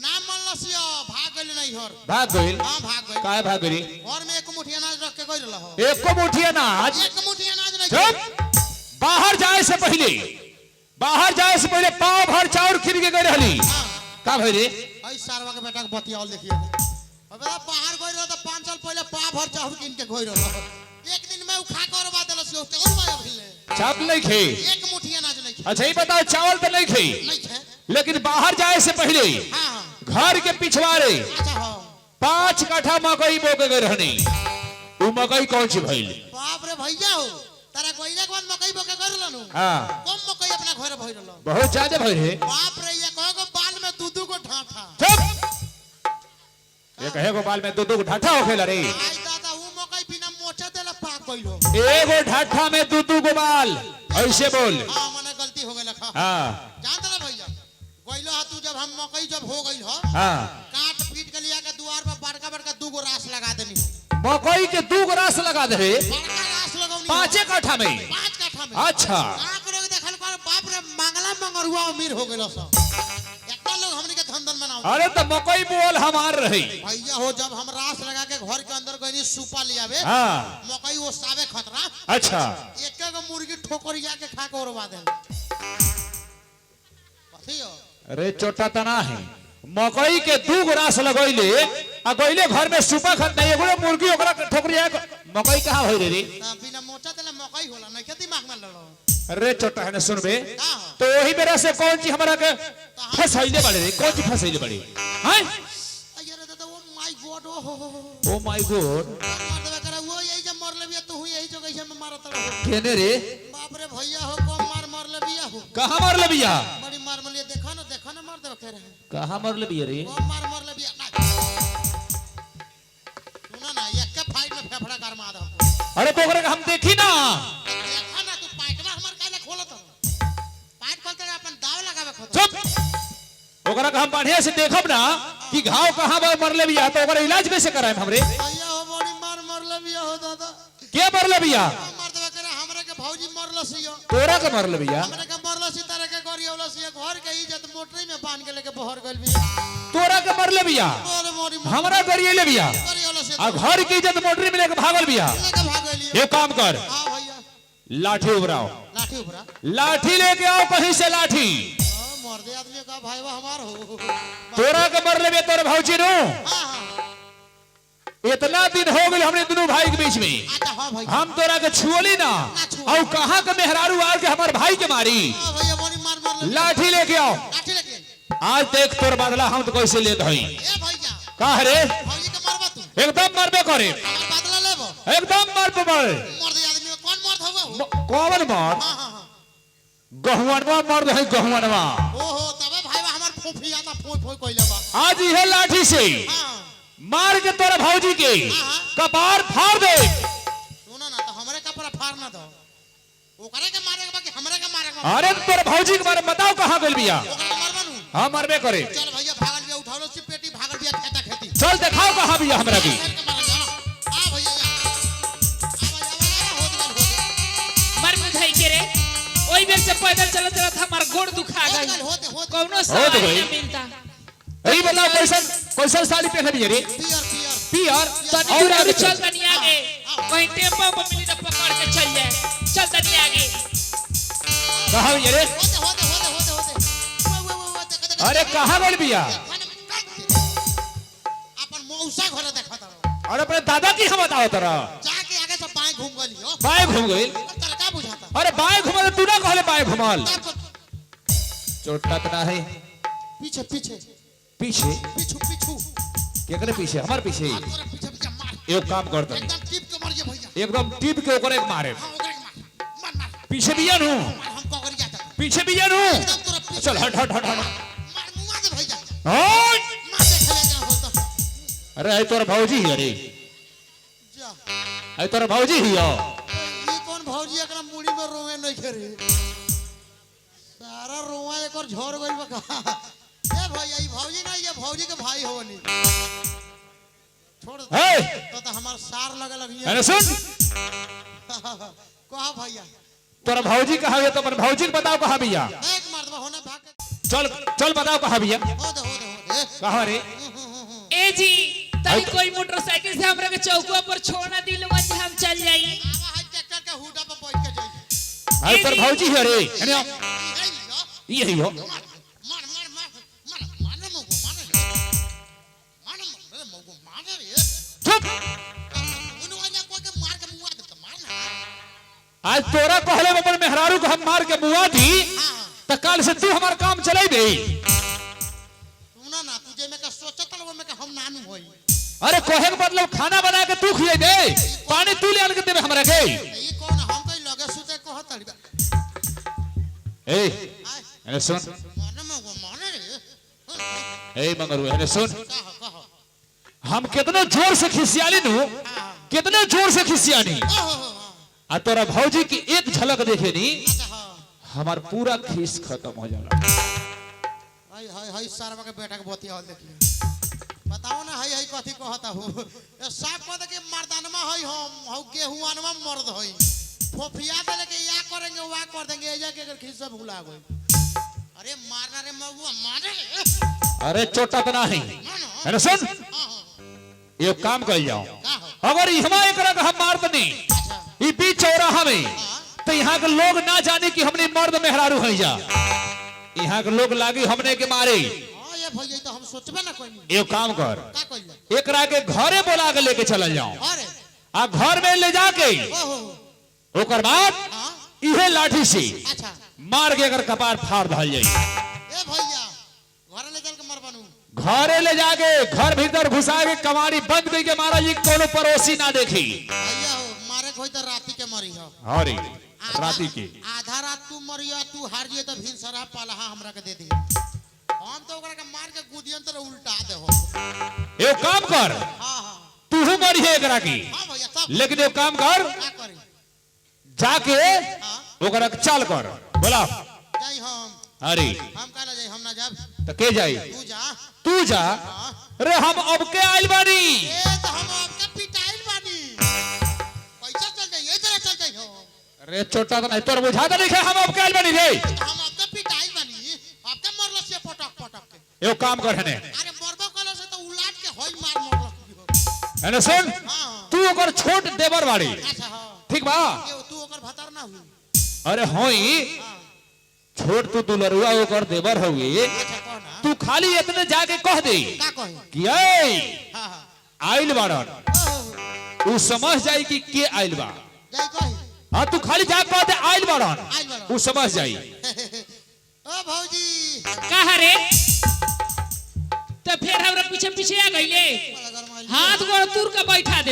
ना मनलसियो भाग गइल नहीं हर भाग गइल हां भाग गइल काहे भाग गइल घर में एक मुट्ठी अनाज रख के गइल रहो एक मुट्ठी अनाज नहीं चुप बाहर जाए से पहले पाव भर चाउर खरीद के गई रहली का भई रे आई सारवा के बेटा के बतियाल देखिए अब बाहर गइल रहो तो 5 साल पहले पाव भर चाउर किन के गइल रहो एक दिन में उ खा कर बाद देलसियो तो और माया भइले चाप नहीं खे एक मुट्ठी अनाज नहीं खे अच्छा ही बताओ चावल तो नहीं खे लेकिन बाहर जाए से पहले हां घर के पिछवाड़े अच्छा हां 5 कट्ठा मकई बो के गई रहनी उ मकई कौन सी भइल बाप रे भैया हो तारा कोइला के बाद मकई बो के कर लनु हां कम मकई अपना घर भइल रहलो बहुत ज्यादा भइल रे बाप रे ये कहो बाल में दू को ढाठा चुप ये कहे को बाल में दो को ढाठा होखेला रे आई दादा उ मकई बिना मोचे देला पाक गइलो एगो ढाठा में दो को बाल ऐसे बोल हां मने गलती हो गेल खा हां जानत ना भैया गइलो हा तू जब हम मकई जब हो गइल हो हां काट पीट के लिया के द्वार पर बड़का दू गो रास लगा देनी मकई के दो रास लगा दे रे बड़का रास लगाउनी 5 कट्ठा में 5 कट्ठा में अच्छा आंख लोग देखल कर बाप रे मंगला मंगरुआ अमीर हो गेलो सब एकटा लोग हमनी के धंधन बनाओ अरे तो मकई बोल हमार रही भैया हो जब हम रास लगा के घर के अंदर गइनी सुपा लियावे हां मकई वो सावे खतरा अच्छा एक गो मुर्गी ठोकरिया के खा के औरवा देल कथियो अरे चोटा तना है मकई के दो रास लगइले आ गइले घर में सुपा खत नहीं एगो मुर्गी ओकरा ठोकरिया मकई कहां होई रे बिना मोचा देला मकई होला नहीं के दिमाग में लड़ो अरे चोटा है ना सुनबे का तो वही मेरा से कौन चीज हमरा के फसाइले बाड़े रे कौन चीज फसाइले बाड़े हैं अरे दादा oh my God oh my God मार देबे करे वो यही जब मर लेबिया तू यही जगह से मारत रहो केने रे बाप रे भैया हो कम मार लेबिया हो कहां मार लेबिया बड़ी मार मलिए देखा ना मार देबे करे कहां मार लेबिया रे कम मार लेबिया सुना ना एक के फाइट में फेफड़ा कर मार दो अरे तो ओकरा हम देखी ना देखा ना तू पाइटवा हमर काहे खोलत पाइट खोलते अपन दाव लगावे खोत चुप ओकरा हम बढ़िया से देखब ना कि घाव कहां मर लेबिया तो ओकरा इलाज कैसे कराएम हमरे भैया हो बड़ी मार लेबिया हो दादा के मर लेबिया मार देबे करे हमरे के भौजी मरलसियो तोरा के मर लेबिया हमरे के मरलसी तारे के गरियौलसी घर के इज्जत मोटरी में बांध के लेके बहर गइल भी तोरा के मर लेबिया अरे मोरी हमरा गरिए लेबिया गरियौलसी आ घर की इज्जत मोटरी में लेके भागल बिया लेके भाग गइली ये काम कर हां भैया लाठी उबराओ लाठी ऊपरा लाठी लेके आओ कहीं से लाठी मर दे आदमी का भाईवा हमार हो तोरा के मर लेबे तोर भौजी नु हां हां इतना दिन हो गए हमने दोनों भाई के बीच में अच्छा हां भैया हम तोरा के छुअली ना और कहां के मेहरारू आके हमार भाई के मारी हां भैया बड़ी मार ले लाठी लेके आओ लाठी लेके आज देख तोर बदला हम तो कैसे लेत हई ए भैया का रे भौजी के मारबा तू एकदम मरबे करे हमार बदला लेबो एकदम मर पे मर मर दे आदमी कौन मर्द होबो कौन मर हां हां हां गहुवनवा मर है गहुवनवा ओहो तबे भाईवा हमार फूफी आता फोई कोइला बा आज ये लाठी से हां मार के तोरा भौजी के कपार फाड़ दे सुना ना तो हमरे कपड़ा फाड़ ना दो ओकरे के मारे के बाकी हमरे के मारे के अरे तोरा भौजी के बारे में बताओ कहां गेल बिया ओकरे मारबा नु हां मरबे करे चल भैया भागल बिया उठालो सी पेटी भागल बिया खेता खेती चल दिखाओ कहां बिया हमरा की आ भैया हो गल मर मुझाई के रे ओई बेर से पैदल चलत रहत हमार गोड़ दुखा गई होते कौनो हो सवारी गई। ना मिलता यही बताओ कैसन साड़ी पहन बिया रे पियर पियर तनी और दूर आगे चल तनी आगे कहीं टेम्पो पे मिली तो पकड़ के चल जाए चल तनी आगे कहां बिया रे होते अरे कहां गेल बिया अपन मौसा घरे देखत रहो अरे अपने दादा की हम बताओ तोरा जाके आगे से बाएं घूम गली हो बाएं घूम गइल तेरे का बुझाता अरे बाएं घुमा तू ना कहले बाएं घुमाल चोटा तना है पीछे पीछे पीछे पीछू पीछू केकरे पीछे हमार पीछे तोरे पीछे पीछे मार एक काम कर दे एकदम टिप के मर जे भैया एकदम टिप के ओकर एक मारे हां ओकरे के मार मार पीछे बिया नु हम कोकरी जाता पीछे बिया नु एकदम तोरे पीछे चल हट हट हट हट मार मुआ दे भैया हट मार दे चले जा होता अरे आई तोर भौजी ही अरे जा आई तोर भौजी ही हो ये कौन भौजी एकरा मुड़ी में रोवे नहीं करे सारा रोवा एक और झोर गइल बा का ए भैया ई भौजी ना ये भौजी के भाई होवनी छोड़ हे तो हमार सार लगे लगी अरे सुन कहा भैया तोरा भौजी कहा है तो अपन भौजी के बताओ कहां बिया एक मर्दबा होने भाग के चल चल बताओ कहां बिया हो दे कहा रे ए जी तभी कोई मोटरसाइकिल से हमरा के चौकुआ पर छोड़ना दिलवा जे हम चल जाई। आवा है ट्रैक्टर के हुडा पर बैठ के जाई। आई तर भौजी है रे एने आओ। ये ही हो मार मार मार मार मार मार मोगो मार मोगो मार रे। चुप उन वाला कोई के मार के मुआ देता मार ना। आज तोरा कहले अपन मेहरारू को हम मार के मुआ दी त कल से तू हमार काम चलाई दे। सुना ना तुझे में का सोचत वो में का हम नानू होई। अरे कोहे के मतलब खाना बना के तू खियाई दे पानी तू ले आन के देबे हमरा के। ई कौन हम कोई लगे सुते कहत री। ए अरे सुन मार मोगो मार रे। ए मंगरू अरे सुन कहो हम कितने जोर से खिसियाली नु कितने जोर से खिसियानी आ तोरा भौजी की एक झलक देखे नी हमार पूरा खीस खत्म हो जाला। हाय हाय हाय सारवा के बेटा के बतिया हल देखिए। बताओ ना हाय हाय कथी कहता हो। ए साफ कह दे के मर्दानमा हई हम हौ गेहुआनवा मर्द हई। फोफिया देले के या करेंगे वा कर देंगे एजा के अगर खिस्सा भुला गई। अरे मारना रे मगुआ मार रे। अरे चोटा तो नहीं अरे सुन ये काम कर जाओ अगर इहमा एकरा के हम मार दनी ई बीच चौराहा में तो यहाँ के लोग ना जाने कि हमने मर्द मेहरारू है जा। यहाँ के लोग लागी हमने के मारे। हां ये भैया तो हम सोचबे ना कोई। एक काम कर का कइले एकरा के घरे बुला के लेके चल जाओ अरे आ घर में ले जाके ओहो ओकर बाद हां इहे लाठी से अच्छा मार के अगर कपार फाड़ धल जाई। ए भैया घर ले चल के मर बनू। घरे ले जाके घर भीतर घुसा के कमारी बंद करके मारा जी कोनो पड़ोसी ना देखी। भैया हो मारे कोई तो राती के मरी हो। हरी राती की आधा रात तू मरिया तू हार जिए तो फिर सरा पालहा हमरा के दे दिए। हम तो ओकरा के मार के गुदियन तर उल्टा दे हो। एक काम कर हां हां तू मरी है एकरा की हां भैया तब लेकिन एक काम कर का करी। जाके हां ओकरा के चाल कर बोला जाई हम हरी हम काला जाई हम ना जाब। तो के जाई तू जा। तू जा अरे हम अब के आइल बानी ए तो हम आपके पिटाइल बानी। पैसा चल जाई ए तरह चल जाई हो। अरे छोटा तो नहीं तोर बुझाता नहीं है हम अब के आइल बानी रे। तो हम आपके पिटाइल बानी आपके मरलो से पटक पटक के। एक काम कर हने अरे मरबो कलो से तो उलाट के होई मार मरलो। हने सुन हां तू ओकर छोट देवर बाड़ी अच्छा हां ठीक बा। ये तू ओकर भतर ना हुई। अरे होई छोट तू दुलरुआ ओकर देवर होगी अच्छा कौन है? तू खाली इतने जाके कह दे का कहे? कि ए हां हां आइल बाड़न ओहो उ समझ जाई कि के आइल बा। जाई कहे हां तू खाली जा कह दे आइल बाड़न आइल बाड़न। उ समझ जाई। ओ भौजी कहा रे तो फिर हमरा पीछे पीछे आ गईले बड़ा गरमाइल। हाथ गोड़ तुर के बैठा दे।